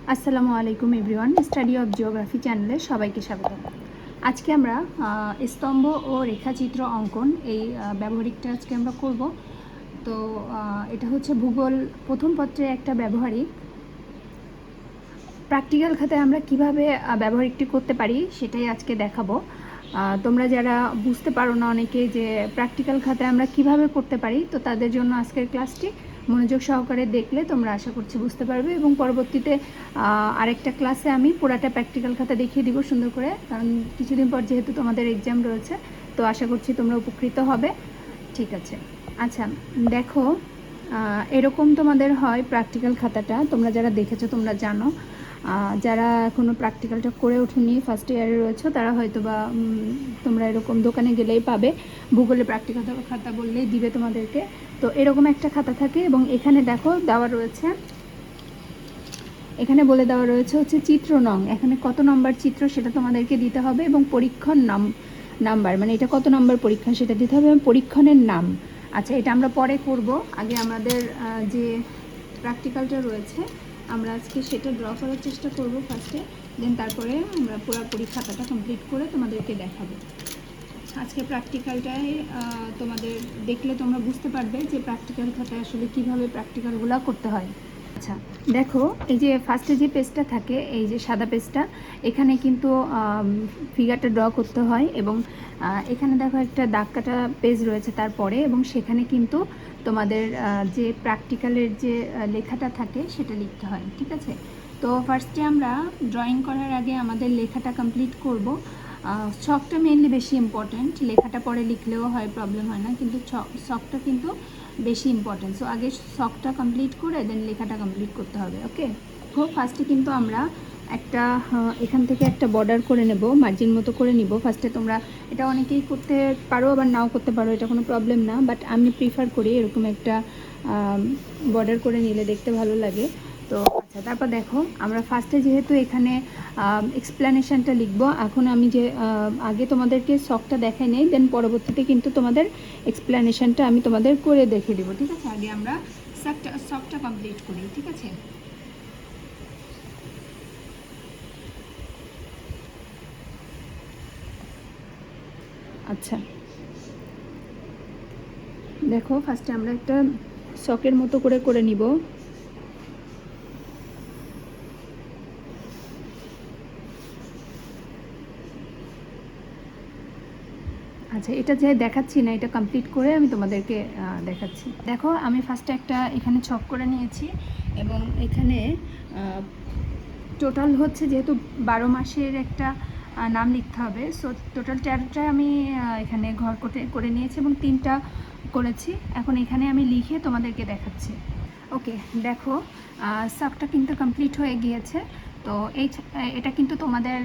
আসসালামু আলাইকুম everyone, study of geography চ্যানেলে সবাইকে স্বাগত। আজকে আমরা স্তম্ভ ও রেখাচিত্র অঙ্কন এই ব্যবহারিকটা আজকে আমরা করব। তো এটা হচ্ছে ভূগোল প্রথম পত্রে একটা ব্যবহারিক। প্র্যাকটিক্যাল খাতায় আমরা কিভাবে ব্যবহারিকটি করতে পারি সেটাই আজকে দেখাবো। তোমরা যারা বুঝতে পারো না অনেকে যে প্র্যাকটিক্যাল খাতায় আমরা কিভাবে করতে পারি, তো তাদের জন্য আজকের ক্লাসটি মনোযোগ সহকারে দেখলে তোমরা আশা করছি বুঝতে পারবে, এবং পরবর্তীতে আরেকটা ক্লাসে আমি পুরাটা প্র্যাকটিক্যাল খাতা দেখিয়ে দিব সুন্দর করে, কারণ কিছুদিন পর যেহেতু তোমাদের এক্সাম রয়েছে, তো আশা করছি তোমরা উপকৃত হবে। ঠিক আছে, আচ্ছা দেখো, এরকম তোমাদের হয় প্র্যাকটিক্যাল খাতাটা। তোমরা যারা দেখেছো তোমরা জানো, যারা এখনও প্র্যাকটিক্যালটা করে ওঠেনি, ফার্স্ট ইয়ারে রয়েছে, তারা হয়তো বা তোমরা এরকম দোকানে গেলেই পাবে, ভূগোলে প্র্যাকটিক্যাল খাতা বললেই দিবে তোমাদেরকে। তো এরকম একটা খাতা থাকে, এবং এখানে দেখো দেওয়া রয়েছে, এখানে বলে দেওয়া রয়েছে হচ্ছে চিত্র নং। এখানে কত নম্বর চিত্র সেটা তোমাদেরকে দিতে হবে, এবং পরীক্ষণ নাম্বার, মানে এটা কত নম্বর পরীক্ষা সেটা দিতে হবে, এবং পরীক্ষণের নাম। আচ্ছা, এটা আমরা পরে করব। আগে আমাদের যে প্র্যাকটিক্যালটা রয়েছে আমরা আজকে সেটা ড্র করার চেষ্টা করব ফার্স্টে, দেন তারপরে আমরা পুরোপুরি খাতাটা কমপ্লিট করে তোমাদেরকে দেখাবো। আজকে প্র্যাকটিক্যালটায় তোমাদের দেখলে তোমরা বুঝতে পারবে যে প্র্যাকটিক্যাল খাতায় আসলে কীভাবে প্র্যাকটিক্যালগুলো করতে হয়। আচ্ছা দেখো, এই যে ফার্স্টে যে পেজটা থাকে, এই যে সাদা পেজটা, এখানে কিন্তু ফিগারটা ড্র করতে হয়, এবং এখানে দেখো একটা দাগ কাটা পেজ রয়েছে তারপরে, এবং সেখানে কিন্তু তোমাদের যে প্র্যাকটিক্যালের যে লেখাটা থাকে সেটা লিখতে হয়। ঠিক আছে, তো ফার্স্টে আমরা ড্রয়িং করার আগে আমাদের লেখাটা কমপ্লিট করব। ছকটা মেইনলি বেশি ইম্পর্ট্যান্ট, লেখাটা পরে লিখলেও হয়, প্রবলেম হয় না, কিন্তু ছকটা কিন্তু বেশি ইম্পর্ট্যান্ট। সো আগে ছকটা কমপ্লিট করে দেন লেখাটা কমপ্লিট করতে হবে। ওকে, তো ফার্স্টে কিন্তু আমরা একটা এখান থেকে একটা বর্ডার করে নেব, মার্জিন মতো করে নিব ফার্স্টে। তোমরা এটা অনেকেই করতে পারো, আবার নাও করতে পারো, এটা কোনো প্রবলেম না, বাট আমি প্রিফার করি এরকম একটা বর্ডার করে নিলে দেখতে ভালো লাগে। তো আচ্ছা, তারপর দেখো আমরা ফার্স্টে যেহেতু এখানে এক্সপ্লেনেশনটা লিখবো, এখন আমি যে আগে তোমাদেরকে ছকটা দেখাই নেই, দেন পরবর্তীতে কিন্তু তোমাদের এক্সপ্লেনেশনটা আমি তোমাদের করে দেখিয়ে দেবো। ঠিক আছে, আগে আমরা ছকটা কমপ্লিট করি। ঠিক আছে, আচ্ছা দেখো, ফার্স্টে আমরা একটা ছকের মতো করে নিব। আচ্ছা, এটা যে দেখাচ্ছি না, এটা কমপ্লিট করে আমি তোমাদেরকে দেখাচ্ছি। দেখো, আমি ফার্স্টে একটা এখানে ছক করে নিয়েছি, এবং এখানে টোটাল হচ্ছে যেহেতু 12 মাসের একটা নাম লিখতে হবে, সো টোটাল 13টা আমি এখানে ঘর করে নিয়েছি, এবং 3টা করেছি। এখন এখানে আমি লিখে তোমাদেরকে দেখাচ্ছি। ওকে দেখো, সাবটা কিন্তু কমপ্লিট হয়ে গিয়েছে। তো এটা কিন্তু তোমাদের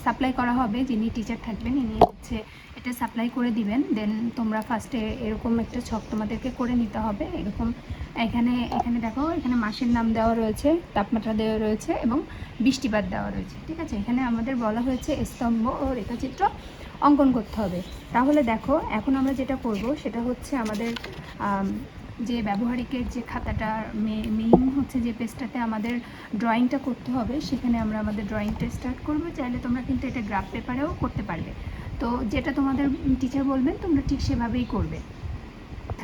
সাপ্লাই করা হবে, যিনি টিচার থাকবেন ইনি হচ্ছে এটা সাপ্লাই করে দিবেন। দেন তোমরা ফার্স্টে এরকম একটা ছক তোমাদেরকে করে নিতে হবে এরকম। এখানে দেখো, এখানে মাসের নাম দেওয়া রয়েছে, তাপমাত্রা দেওয়া রয়েছে, এবং বৃষ্টিপাত দেওয়া রয়েছে। ঠিক আছে, এখানে আমাদের বলা হয়েছে স্তম্ভ ও রেখাচিত্র অঙ্কন করতে হবে। তাহলে দেখো, এখন আমরা যেটা করব সেটা হচ্ছে আমাদের যে ব্যবহারিকের যে খাতাটা মেইন হচ্ছে যে পেজটাতে আমাদের ড্রয়িংটা করতে হবে, সেখানে আমরা আমাদের ড্রয়িংটা স্টার্ট করব। চাইলে তোমরা কিন্তু এটা গ্রাফ পেপারেও করতে পারবে, তো যেটা তোমাদের টিচার বলবেন তোমরা ঠিক সেভাবেই করবে।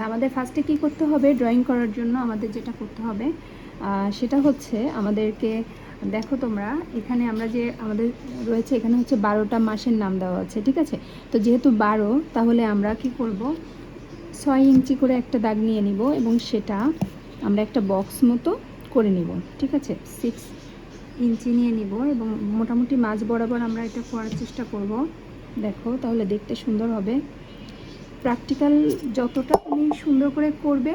আমাদের ফার্স্টে কি করতে হবে, ড্রয়িং করার জন্য আমাদের যেটা করতে হবে সেটা হচ্ছে আমাদেরকে, দেখো তোমরা এখানে আমরা যে আমাদের রয়েছে, এখানে হচ্ছে 12টা মাসের নাম দেওয়া আছে। ঠিক আছে, তো যেহেতু 12, তাহলে আমরা কি করব, 6 ইঞ্চি করে একটা দাগ নিয়ে নিব, এবং সেটা আমরা একটা বক্স মতো করে নিব। ঠিক আছে, 6 ইঞ্চি নিয়ে নিব, এবং মোটামুটি মাঝ বরাবর আমরা এটা করার চেষ্টা করব। দেখো, তাহলে দেখতে সুন্দর হবে। প্র্যাকটিক্যাল যতটা তুমি সুন্দর করে করবে,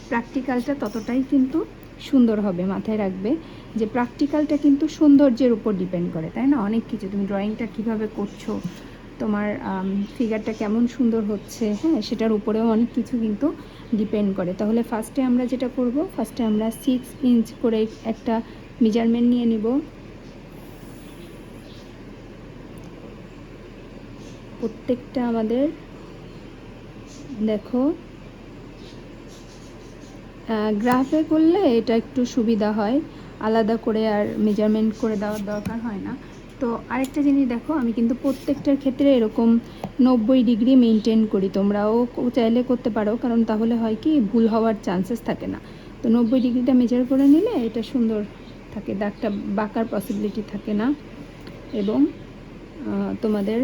প্র্যাকটিক্যালটা ততটাই কিন্তু সুন্দর হবে। মাথায় রাখবে যে প্র্যাকটিক্যালটা কিন্তু সৌন্দর্যের উপর ডিপেন্ড করে, তাই না? অনেক কিছু, তুমি ড্রয়িংটা কিভাবে করছো, তোমার ফিগারটা কেমন সুন্দর হচ্ছে, হ্যাঁ, সেটার উপরেও অনেক কিছু কিন্তু ডিপেন্ড করে। তাহলে ফার্স্টে আমরা যেটা করব, ফার্স্টে আমরা 6 ইঞ্চ করে একটা মেজারমেন্ট নিয়ে নিব। প্রত্যেকটা আমাদের দেখো, গ্রাফে করলে এটা একটু সুবিধা হয়, আলাদা করে আর মেজারমেন্ট করে দেওয়ার দরকার হয় না। তো আরেকটা জিনিস দেখো, আমি কিন্তু প্রত্যেকটার ক্ষেত্রে এরকম 90 ডিগ্রি মেনটেন করি। তোমরাও চাইলে করতে পারো, কারণ তাহলে হয় কি ভুল হওয়ার চান্সেস থাকে না। তো 90 ডিগ্রিটা মেজার করে নিলে এটা সুন্দর থাকে, দাগটা বাঁকার পসিবিলিটি থাকে না। এবং তোমাদের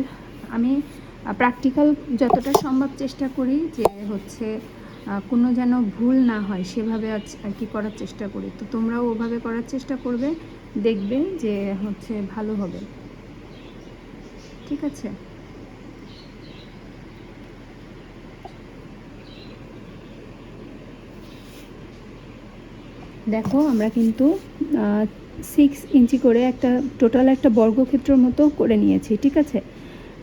আমি প্র্যাকটিক্যাল যতটা সম্ভব চেষ্টা করি যে হচ্ছে কোনো যেন ভুল না হয় সেভাবে আর কি করার চেষ্টা করি। তো তোমরাও ওভাবে করার চেষ্টা করবে, দেখবে যে হচ্ছে ভালো হবে। ঠিক আছে? দেখো আমরা কিন্তু 6 ইঞ্চি করে একটা টোটাল একটা বর্গক্ষেত্রের মতো করে নিয়েছি। ঠিক আছে?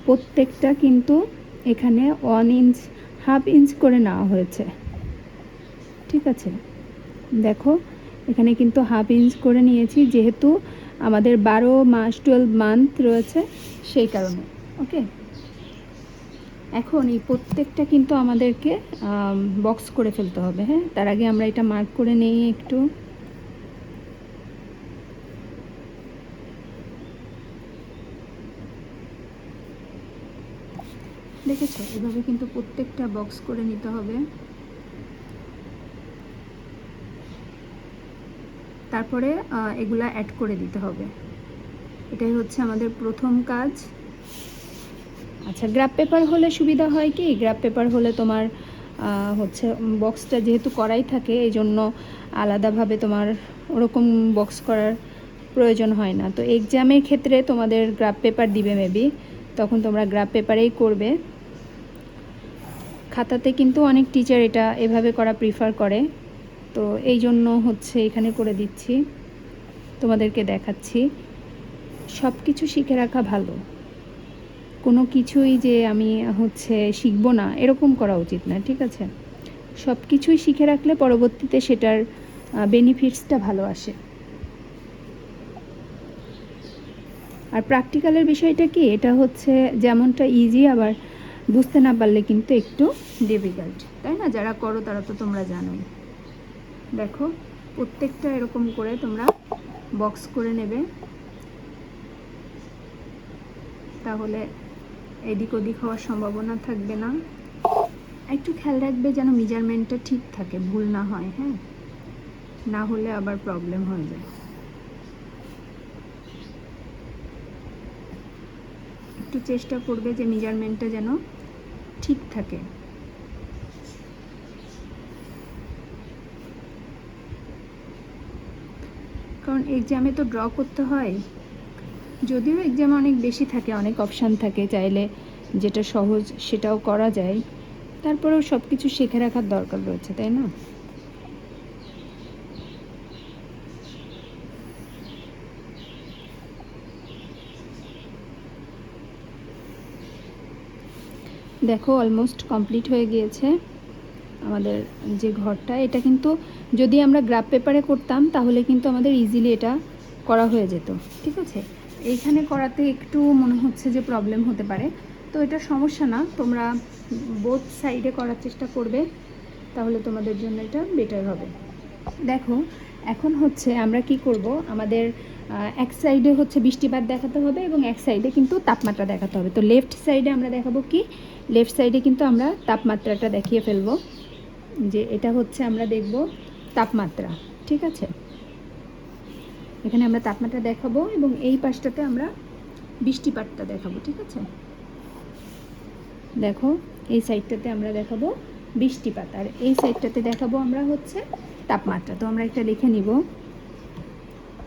প্রত্যেকটা কিন্তু এখানে 1 ইঞ্চ, হাফ ইঞ্চ করে নেওয়া হয়েছে। ঠিক আছে? দেখো এখানে কিন্তু হাফ ইঞ্চ করে নিয়েছি, যেহেতু আমাদের 12 মাস 12 মান্থ রয়েছে সেই কারণে। ওকে, এখন এই প্রত্যেকটা কিন্তু আমাদেরকে বক্স করে ফেলতে হবে। হ্যাঁ, তার আগে আমরা এটা মার্ক করে নেই একটু। দেখেছো, এভাবে কিন্তু প্রত্যেকটা বক্স করে নিতে হবে। তারপরে এগুলা অ্যাড করে দিতে হবে। এটাই হচ্ছে আমাদের প্রথম কাজ। আচ্ছা, গ্রাফ পেপার হলে সুবিধা হয় কি, গ্রাফ পেপার হলে তোমার হচ্ছে বক্সটা যেহেতু করাই থাকে, এই জন্য আলাদাভাবে তোমার ওরকম বক্স করার প্রয়োজন হয় না। তো এক্সামের ক্ষেত্রে তোমাদের গ্রাফ পেপার দিবে মেবি, তখন তোমরা গ্রাফ পেপারেই করবে। খাতাতে কিন্তু অনেক টিচার এটা এভাবে করা প্রিফার করে, তো এই জন্য হচ্ছে এখানে করে দিচ্ছি, তোমাদেরকে দেখাচ্ছি। সব কিছু শিখে রাখা ভালো, কোনো কিছুই যে আমি হচ্ছে শিখবো না এরকম করা উচিত না। ঠিক আছে? সব কিছুই শিখে রাখলে পরবর্তীতে সেটার বেনিফিটসটা ভালো আসে। আর প্র্যাকটিক্যালের বিষয়টা কি, এটা হচ্ছে যেমনটা ইজি, আবার বুঝতে না পারলে কিন্তু একটু ডিফিকাল্ট, তাই না? যারা করো তারা তো তোমরা জানোই। দেখো প্রত্যেকটা এরকম করে তোমরা বক্স করে নেবে, তাহলে এদিক ওদিক হওয়ার সম্ভাবনা থাকবে না। একটু খেয়াল রাখবে যেন মেজারমেন্টটা ঠিক থাকে, ভুল না হয়। হ্যাঁ, না হলে আবার প্রবলেম হয়ে যায়। একটু চেষ্টা করবে যে মেজারমেন্টটা যেন ঠিক থাকে। কারণ এক্সামে তো ড্র করতে হয়, যদিও এক্সামে অনেক বেশি থাকে, অনেক অপশান থাকে, চাইলে যেটা সহজ সেটাও করা যায়, তারপরেও সব কিছু শিখে রাখার দরকার রয়েছে, তাই না? দেখো অলমোস্ট কমপ্লিট হয়ে গিয়েছে আমাদের যে ঘরটা। এটা কিন্তু যদি আমরা গ্রাফ পেপারে করতাম তাহলে কিন্তু আমাদের ইজিলি এটা করা হয়ে যেত। ঠিক আছে? এইখানে করাতে একটু মনে হচ্ছে যে প্রবলেম হতে পারে, তো এটা সমস্যা না, তোমরা বোথ সাইডে করার চেষ্টা করবে, তাহলে তোমাদের জন্য এটা বেটার হবে। দেখো এখন হচ্ছে আমরা কি করব, আমাদের এক সাইডে হচ্ছে বৃষ্টিপাত দেখাতে হবে এবং এক সাইডে কিন্তু তাপমাত্রা দেখাতে হবে। তো লেফট সাইডে আমরা দেখাবো কি, লেফট সাইডে কিন্তু আমরা তাপমাত্রাটা দেখিয়ে ফেলবো, যে এটা হচ্ছে আমরা দেখব তাপমাত্রা। ঠিক আছে? এখানে আমরা তাপমাত্রা দেখাবো এবং এই পাশটাতে আমরা বৃষ্টিপাতটা দেখাবো। ঠিক আছে? দেখো এই সাইডটাতে আমরা দেখাবো বৃষ্টিপাত, আর এই সাইডটাতে দেখাবো আমরা হচ্ছে তাপমাত্রা। তো আমরা একটা লিখে নিব,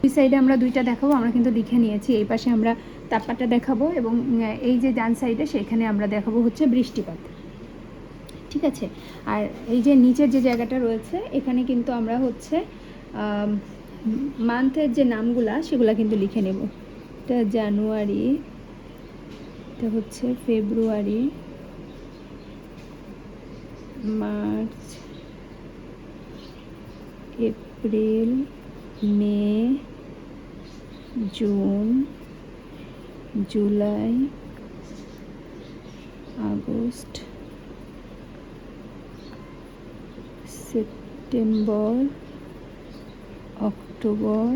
দুই সাইডে আমরা দুইটা দেখাবো, আমরা কিন্তু লিখে নিয়েছি। এই পাশে আমরা তাপমাত্রা দেখাবো এবং এই যে ডান সাইডে সেখানে আমরা দেখাবো হচ্ছে বৃষ্টিপাত। ঠিক আছে? আর এই যে নিচের যে জায়গাটা রয়েছে এখানে কিন্তু আমরা হচ্ছে মান্থের যে নামগুলা সেগুলা কিন্তু লিখে নেব। এটা জানুয়ারি, এটা হচ্ছে February, March, April, May, June, July, August, September, October,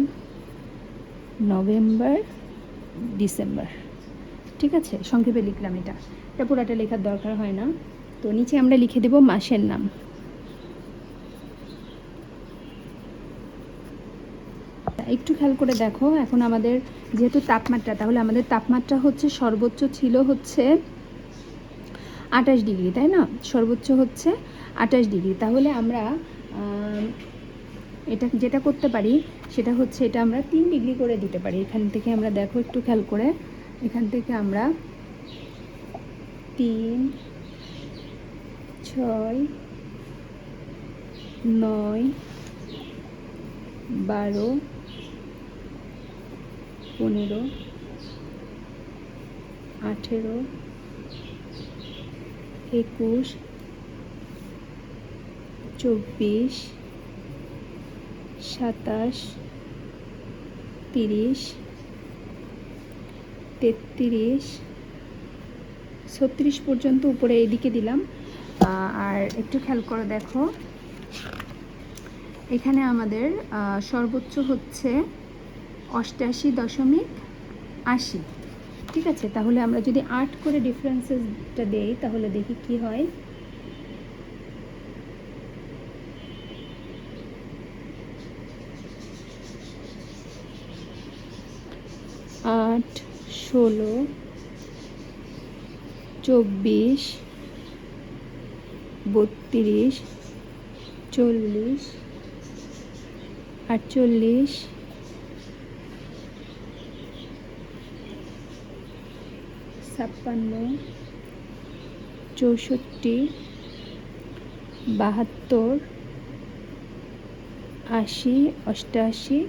November, December. ঠিক আছে, সংক্ষেপে লিখলাম। এটা পুরাটা লেখার দরকার হয় না। তো নিচে আমরা লিখে দেব মাসের নাম। একটু খেয়াল করে দেখো, এখন আমাদের যেহেতু তাপমাত্রা, তাহলে আমাদের তাপমাত্রা হচ্ছে সর্বোচ্চ ছিল হচ্ছে 28 ডিগ্রি, তাই না? সর্বোচ্চ হচ্ছে 28 ডিগ্রি। তাহলে আমরা এটা যেটা করতে পারি সেটা হচ্ছে এটা আমরা 3 ডিগ্রি করে দিতে পারি। এখান থেকে আমরা দেখো, একটু খেয়াল করে, এখান থেকে আমরা 3, 6, 9, 12, 15, 18, 21, 24, 27, 30, 33, 36 পর্যন্ত উপরে এইদিকে দিলাম। আর একটু খেয়াল করে দেখো, এখানে আমাদের সর্বোচ্চ হচ্ছে 88.80। ঠিক আছে, তাহলে আমরা যদি 8 করে ডিফারেন্সেসটা দেই তাহলে দেখি কি হয়। 8, 16, 24, 32, 40, 48, 56, 64, 72, 80, 88,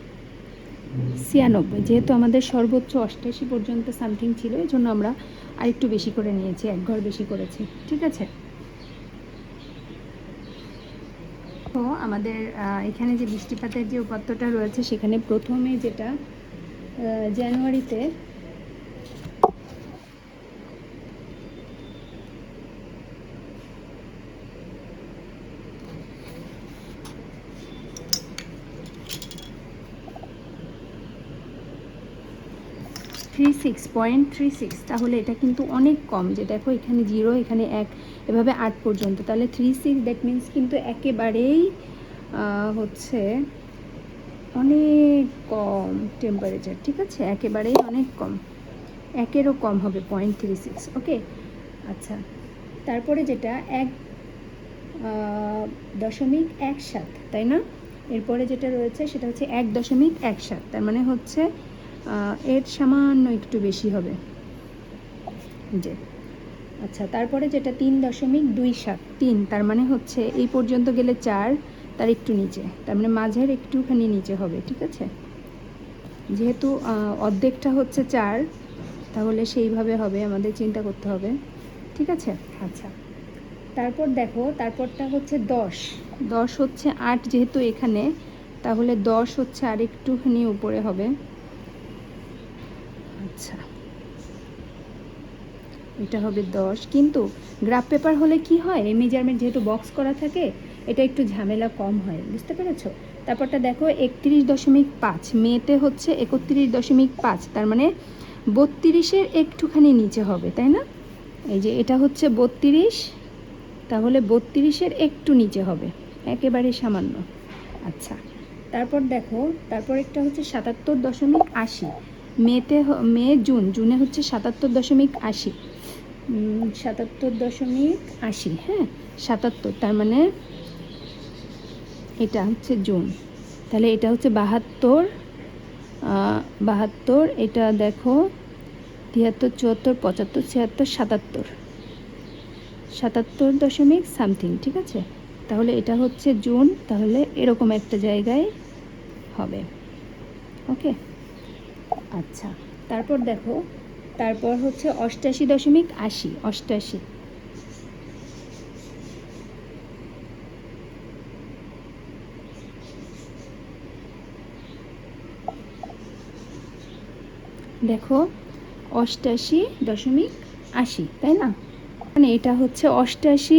96। যেহেতু আমাদের সর্বোচ্চ 88 পর্যন্ত সামথিং ছিল, এই জন্য আমরা আরেকটু বেশি করে নিয়েছি, 1 ঘর বেশি করেছি। ঠিক আছে, তো আমাদের এখানে যে বৃষ্টিপাতের যে উপাত্তটা রয়েছে, সেখানে প্রথমে যেটা জানুয়ারিতে .36, তাহলে এটা কিন্তু অনেক কম। যে দেখো, এখানে 0, এখানে 1, এভাবে 8 পর্যন্ত, তাহলে 36 দ্যাট মিন্স কিন্তু একেবারেই হচ্ছে অনেক কম টেম্পারেচার। ঠিক আছে, একেবারেই অনেক কম, 1-এরও কম হবে, 0.36। ওকে, আচ্ছা। তারপরে যেটা 1.17, তাই না? এরপরে যেটা রয়েছে সেটা হচ্ছে 1.17, তার মানে হচ্ছে এর সামান্য একটু বেশি হবে যে। আচ্ছা, তারপরে যেটা 3.27, তার মানে হচ্ছে এই পর্যন্ত গেলে 4, তার একটু নিচে, তার মানে মাঝের একটুখানি নিচে হবে। ঠিক আছে, যেহেতু অর্ধেকটা হচ্ছে 4, তাহলে সেইভাবে হবে, আমাদের চিন্তা করতে হবে। ঠিক আছে, আচ্ছা। তারপর দেখো, তারপরটা হচ্ছে 10 হচ্ছে 8, যেহেতু এখানে, তাহলে 10 হচ্ছে আর একটুখানি উপরে হবে। আচ্ছা, এটা হবে 10। কিন্তু গ্রাফ পেপার হলে কি হয়, এই মেজারমেন্ট যেহেতু বক্স করা থাকে, এটা একটু ঝামেলা কম হয়, বুঝতে পেরেছো? তারপরটা দেখো 31.5, মেতে হচ্ছে 31.5, তার মানে 32-এর একটুখানি নিচে হবে, তাই না? এই যে এটা হচ্ছে 32, তাহলে 32-এর একটু নিচে হবে, একেবারে সামান্য। আচ্ছা, তারপর দেখো, তারপর একটা হচ্ছে 77.80, জুনে হচ্ছে 77.80, 77.80, হ্যাঁ 77, তার মানে এটা হচ্ছে জুন, তাহলে এটা হচ্ছে 72, এটা দেখো 73, 74, 75, 77 দশমিক সামথিং। ঠিক আছে, তাহলে এটা হচ্ছে জুন, তাহলে এরকম একটা জায়গায় হবে। ওকে, আচ্ছা। তারপর দেখো, তারপর হচ্ছে 88.80, 88। দেখো 88.80, তাই না? মানে এটা হচ্ছে 88,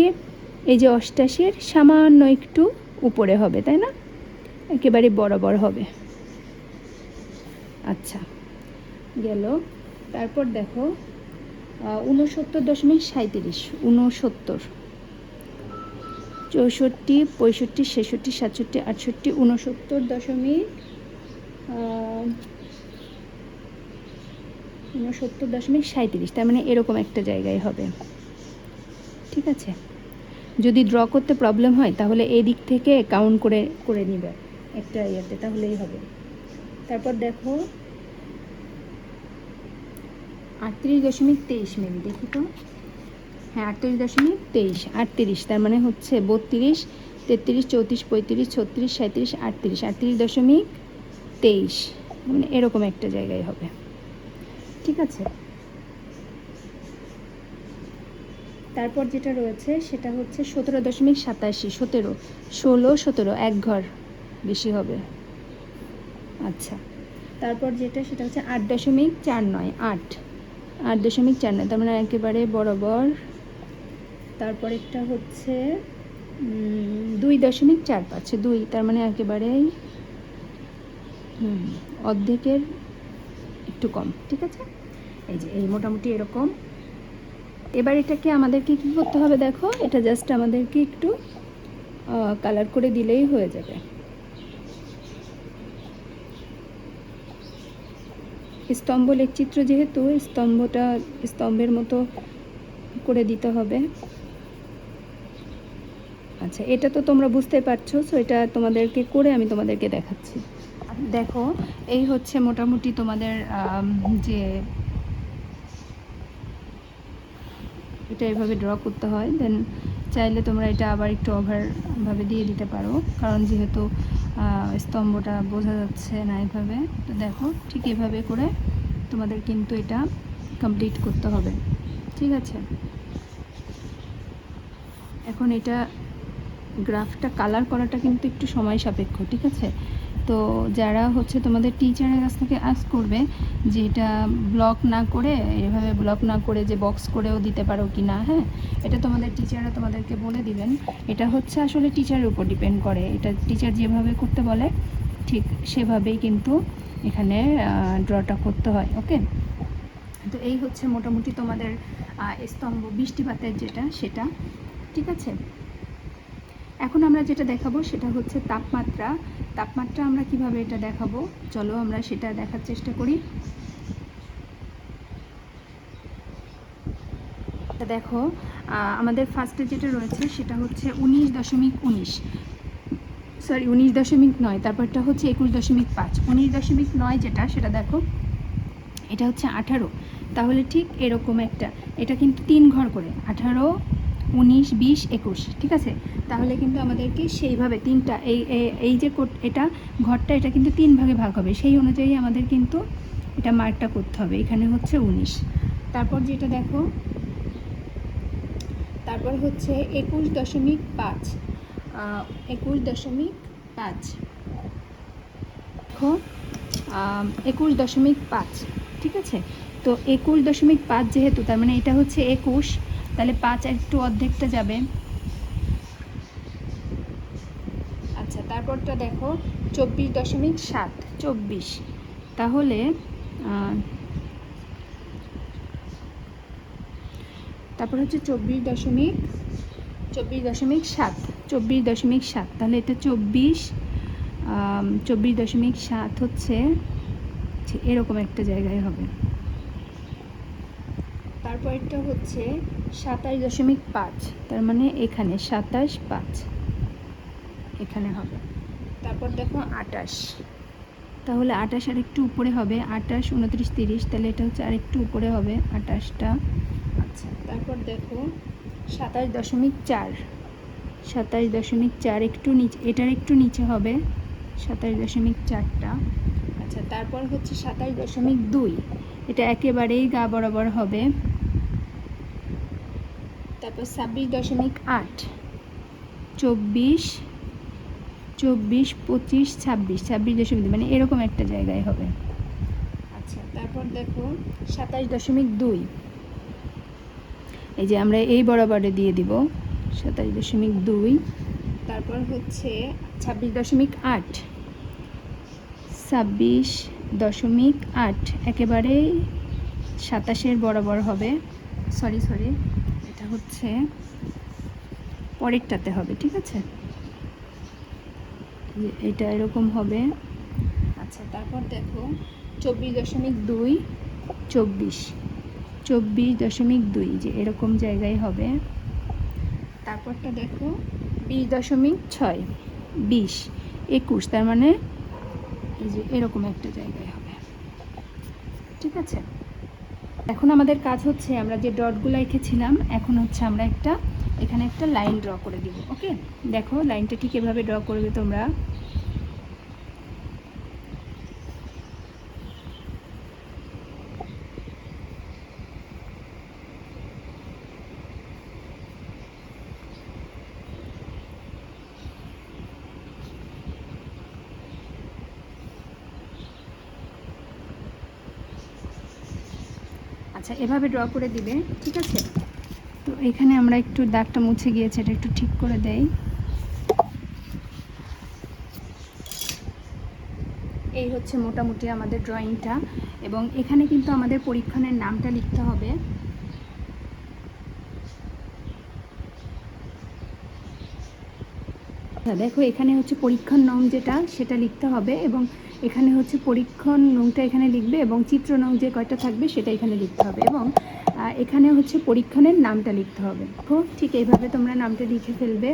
এই যে 88-এর সামান্য একটু উপরে হবে, তাই না? একেবারে বরাবর হবে। আচ্ছা গেল। তারপর দেখো 69.37, 69, 64, 65, 66, 67, 68, 69.37, তার মানে এরকম একটা জায়গায় হবে। ঠিক আছে, যদি ড্র করতে প্রবলেম হয় তাহলে এই দিক থেকে কাউন্ট করে নিবে একটা ইয়েতে, তাহলেই হবে। তারপর দেখো 38.23 মিলি, দেখি তো, হ্যাঁ 38.23, 38, তার মানে হচ্ছে 32, 33, 34, 35, 36, 37, 38, 38.23, মানে এরকম একটা জায়গায় হবে। ঠিক আছে, তারপর যেটা রয়েছে সেটা হচ্ছে 17.87, 17, 16, 17, এক ঘর বেশি হবে। আচ্ছা, তারপর যেটা সেটা হচ্ছে 8.49, 8.49, তার মানে একেবারে বরাবর। তারপর একটা হচ্ছে 2.45, 2, তার মানে একেবারেই অর্ধেকের একটু কম। ঠিক আছে, এই যে এই মোটামুটি এরকম। এবার এটাকে আমাদেরকে কী করতে হবে দেখো, এটা জাস্ট আমাদেরকে একটু কালার করে দিলেই হয়ে যাবে। স্তম্ভ লেখচিত্র যেহেতু, স্তম্ভের মতো করে দিতে হবে। আচ্ছা, এটা তো তোমরা বুঝতে পারছো, সো এটা তোমাদেরকে করে আমি তোমাদেরকে দেখাচ্ছি। দেখো এই হচ্ছে মোটামুটি তোমাদের যে এটা এভাবে ড্র করতে হয়। দেন চাইলে তোমরা এটা আবার একটু ওভারভাবে দিয়ে দিতে পারো, কারণ যেহেতু স্তম্ভটা বোঝা যাচ্ছে না এভাবে। তো দেখো ঠিক এভাবে করে তোমাদের কিন্তু এটা কমপ্লিট করতে হবে। ঠিক আছে, এখন এটা গ্রাফটা কালার করাটা কিন্তু একটু সময় সাপেক্ষ। ঠিক আছে, তো যারা হচ্ছে তোমাদের টিচারের কাছ থেকে আস্ক করবে যে এটা ব্লক না করে, এভাবে ব্লক না করে যে বক্স করেও দিতে পারো কি না, হ্যাঁ এটা তোমাদের টিচাররা তোমাদেরকে বলে দিবেন। এটা হচ্ছে আসলে টিচারের উপর ডিপেন্ড করে, এটা টিচার যেভাবে করতে বলে ঠিক সেভাবেই কিন্তু এখানে ড্রটা করতে হয়। ওকে, তো এই হচ্ছে মোটামুটি তোমাদের স্তম্ভ বৃষ্টিপাতের যেটা সেটা। ঠিক আছে, এখন আমরা যেটা দেখাবো সেটা হচ্ছে তাপমাত্রা আমরা কিভাবে এটা দেখাবো, চলো আমরা সেটা দেখার চেষ্টা করি। দেখো আমাদের ফার্স্টে যেটা রয়েছে সেটা হচ্ছে 19.19, সরি 19.9, তারপরটা হচ্ছে 21.5, 19.9 যেটা সেটা দেখো এটা হচ্ছে 18, তাহলে ঠিক এরকম একটা, এটা কিন্তু 3 ঘর করে 18, 19, 20, 21। ঠিক আছে, তাহলে কিন্তু আমাদেরকে সেইভাবে তিনটা এই যে এটা ঘরটা এটা কিন্তু 3 ভাগে ভাগ হবে, সেই অনুযায়ী আমাদের কিন্তু এটা মার্কটা করতে হবে। এখানে হচ্ছে 19, তারপর যেটা দেখো তারপর হচ্ছে 21.5, 21.5 দেখো 21.5। ঠিক আছে, তো 21.5 যেহেতু, তার মানে এটা হচ্ছে 21, তাহলে 5 একটু অর্ধেকটা যাবে। আচ্ছা, তারপরটা দেখো 24.7, 24, তাহলে তারপর হচ্ছে 24.7, তাহলে এটা 24.7 হচ্ছে এরকম একটা জায়গায় হবে। তারপর এটা হচ্ছে 27.5, তার মানে এখানে 27.5 এখানে হবে। তারপর দেখো 28, তাহলে 28 আর একটু উপরে হবে, 28, 29, 30, তাহলে এটা হচ্ছে আর একটু উপরে হবে 28টা। আচ্ছা, তারপর দেখো 27.4, 27.4 একটু নিচে, এটার একটু নিচে হবে 27.4টা। আচ্ছা, তারপর হচ্ছে 27.2, এটা একেবারেই গা বরাবর হবে। তারপর 26.8, 24, 25, 26.2, মানে এরকম একটা জায়গায় হবে। আচ্ছা, তারপর দেখো 27.2, এই যে আমরা এই বরাবরে দিয়ে দিব 27.2। তারপর হচ্ছে 26.8, 26, 0.8 একেবারেই 27-এর বরাবর হবে। সরি এটা হচ্ছে পরেরটাতে হবে, ঠিক আছে, এটা এরকম হবে। আচ্ছা, তারপর দেখো 24.2, 24.2 যে এরকম জায়গায় হবে। তারপরটা দেখো 20.6, 20, 21, তার মানে এই যে এরকম একটা জায়গায় হবে, ঠিক আছে। এখন আমাদের কাজ হচ্ছে আমরা যে ডটগুলো এঁকেছিলাম, এখন হচ্ছে আমরা এখানে একটা লাইন ড্র করে দিব। ওকে, দেখো লাইনটা ঠিক এভাবে ড্র করবে তোমরা। আচ্ছা, এভাবে ড্র করে দিবে, ঠিক আছে। তো এখানে আমরা একটু দাগটা মুছে গিয়েছে, এটা একটু ঠিক করে দেই। এই হচ্ছে মোটামুটি আমাদের ড্রয়িংটা, এবং এখানে কিন্তু আমাদের পরীক্ষণের নামটা লিখতে হবে। দেখো এখানে হচ্ছে পরীক্ষণ নং যেটা, সেটা লিখতে হবে, এবং এখানে হচ্ছে পরীক্ষণ নংটা এখানে লিখবে, এবং চিত্র নং যে কয়টা থাকবে সেটা এখানে লিখতে হবে, এবং এখানে হচ্ছে পরীক্ষণের নামটা লিখতে হবে। তো ঠিক এইভাবে তোমরা নামটা লিখে ফেলবে।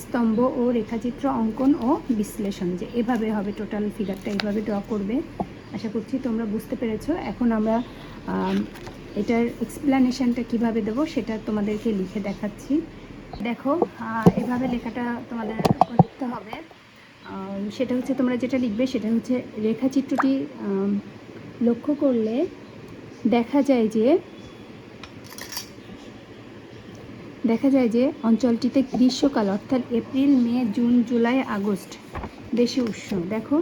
স্তম্ভ ও রেখাচিত্র অঙ্কন ও বিশ্লেষণ, যে এভাবে হবে টোটাল ফিগারটা, এইভাবে ড্র করবে। আশা করছি তোমরা বুঝতে পেরেছো। এখন আমরা এটার এক্সপ্লানেশনটা কিভাবে দেবো সেটা তোমাদেরকে লিখে দেখাচ্ছি। দেখো এভাবে লেখাটা তোমাদের লিখতে হবে। সেটা হচ্ছে তোমরা যেটা লিখবে সেটা হচ্ছে রেখাচিত্রটি লক্ষ্য করলে দেখা যায় যে অঞ্চলটিতে গ্রীষ্মকাল অর্থাৎ April, May, June, July, August বেশি উষ্ণ। দেখো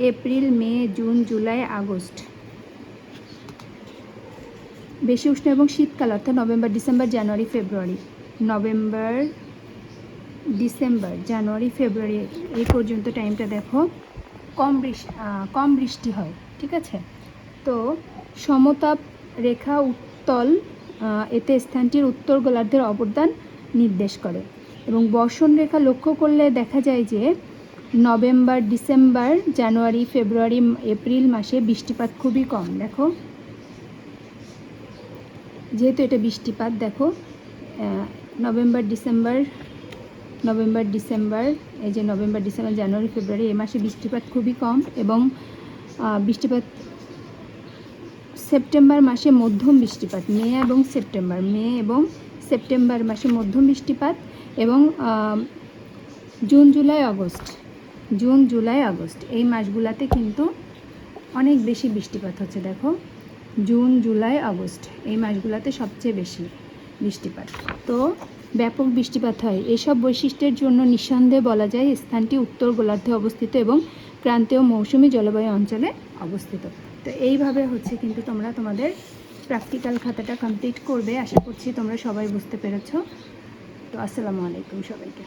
April, May, June, July, August বেশি উষ্ণ, এবং শীতকাল অর্থাৎ নভেম্বর, ডিসেম্বর, জানুয়ারি, ফেব্রুয়ারি, নভেম্বর, ডিসেম্বর, জানুয়ারি, ফেব্রুয়ারি এই পর্যন্ত টাইমটা দেখো কম বৃষ্টি হয়, ঠিক আছে। তো সমতাপ রেখা উত্তল, এতে স্থানটির উত্তর গোলার্ধের অবদান নির্দেশ করে, এবং বর্ষণ রেখা লক্ষ্য করলে দেখা যায় যে নভেম্বর, ডিসেম্বর, জানুয়ারি, ফেব্রুয়ারি, এপ্রিল মাসে বৃষ্টিপাত খুবই কম। দেখো যেহেতু এটা বৃষ্টিপাত, দেখো নভেম্বর, ডিসেম্বর, এই যে নভেম্বর, ডিসেম্বর, জানুয়ারি, ফেব্রুয়ারি এই মাসে বৃষ্টিপাত খুবই কম, এবং বৃষ্টিপাত সেপ্টেম্বর মাসে মধ্যম বৃষ্টিপাত, মে এবং সেপ্টেম্বর মাসে মধ্যম বৃষ্টিপাত, এবং জুন, জুলাই, আগস্ট এই মাসগুলোতে কিন্তু অনেক বেশি বৃষ্টিপাত হচ্ছে। দেখো জুন, জুলাই, আগস্ট এই মাসগুলোতে সবচেয়ে বেশি বৃষ্টিপাত, তো ব্যাপক বৃষ্টিপাত হয়। এসব বৈশিষ্ট্যের জন্য নিঃসন্দেহে বলা যায় স্থানটি উত্তর গোলার্ধে অবস্থিত এবং ক্রান্তীয় মৌসুমী জলবায়ু অঞ্চলে অবস্থিত। তো এইভাবে হচ্ছে কিন্তু তোমরা তোমাদের প্র্যাকটিক্যাল খাতাটা কমপ্লিট করবে। আশা করছি তোমরা সবাই বুঝতে পেরেছো। তো আসসালামু আলাইকুম সবাইকে।